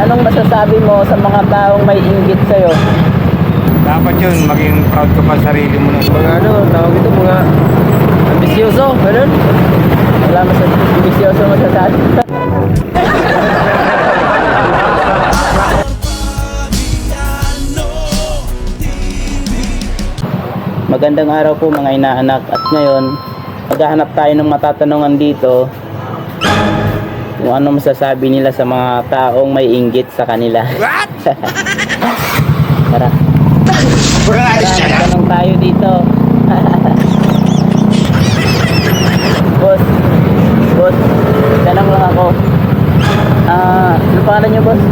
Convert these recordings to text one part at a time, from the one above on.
anong masasabi mo sa mga taong may inggit sa'yo? Dapat yun, maging proud ka pa sa sarili mo. Mga ano, tawag ito, mga ambisyoso, ganun. Wala ambisyoso masasabi. Magandang araw po mga inaanak, at ngayon maghahanap tayo ng matatanungan dito kung ano masasabi nila sa mga taong may inggit sa kanila. What? Tara. Tanong tayo dito. Boss, tanong lang ako. Ano pangalan niyo, boss?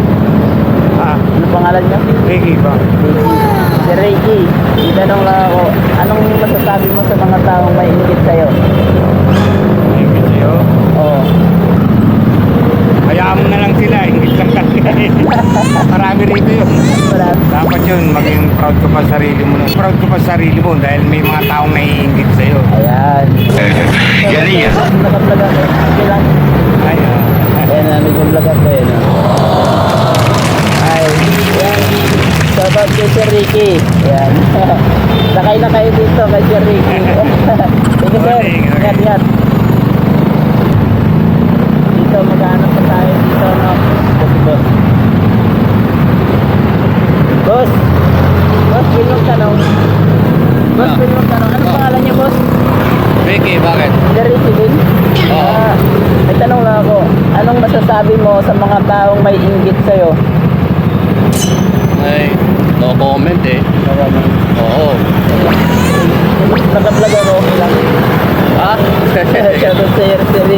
Ano pangalan niyo? Ricky ba? Si Ricky. Tanong lang ako. Anong masasabi mo sa mga taong may inggit sa'yo? Ricky sa'yo? Oo. Hayaan mo na lang sila, ingit lang talaga eh. Marami rito yun. Wala. Dapat yun, maging proud ka pa sa sarili mo. Proud ka pa sa sarili mo dahil may mga taong naiingit sa'yo. Ayan. Galing yan. Nakablog ako. Okay lang. Ayun. Ayan na, nag-vlog ako eh. No? Ay, yan. Shoutout kay Sir Ricky. Yan. Sakay na kayo dito kay Sir Ricky. Sige sir. Ingat. Dito, maghanap pa tayo dito. No? Boss. Boss, pwede mong tanong. Boss, pwede mong tanong. Anong pangalan niyo, boss? Ricky, bakit? Sir Ricky din? Oo. May tanong lang ako. Anong masasabi mo sa mga taong may inggit sa'yo? Ay, no comment eh. Oo. Naka-vlog ako, okay lang. Ha? Shoutout sa Sir Ricky.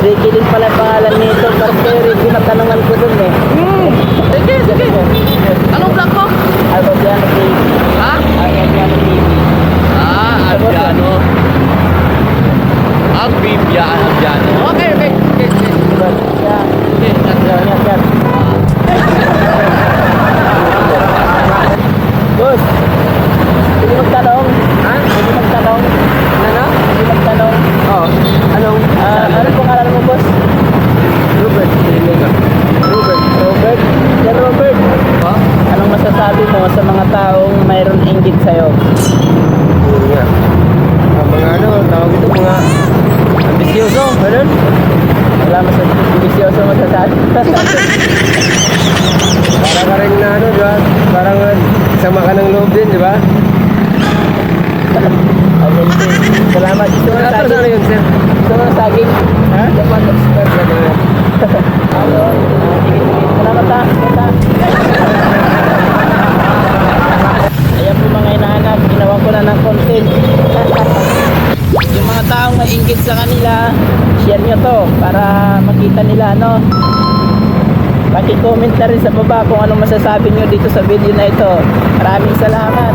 Ricky din pala ang pangalan nito. Pero Sir Ricky, natanungan ko dun eh. Sige. Anong vlog mo? Albagiano TV. Ha? Albagiano TV. Albiano. Albiano. Okay. Yan. Yan. Boss, pwede magtanong? Ha? Pwede magtanong? Ano? Pwede magtanong? Oo. Anong? Ano pangalan mo, boss? Robert. Robert? Sir Robert, Ha? anong masasabi mo sa mga taong mayroon inggit sa'yo? Yun nga. Mga ano, tawag ito, mga ambisyoso, ganun. Wala ambisyoso masasabi. Parang ka rin na ano, di ba? Parang sama ka ng loob din, di ba? Okay, salamat. Gusto mo ng Ano saging? yun, sir? Gusto mo ng saging? Ha? Dapat expert ka na. Sige. Salamat ha. Ayan po mga inaanak, ginawa ko na ng content. Yung mga taong maingit sa kanila, share nyo to para makita nila ano. Paki-comment na rin sa baba kung anong masasabi nyo dito sa video na ito. Maraming salamat.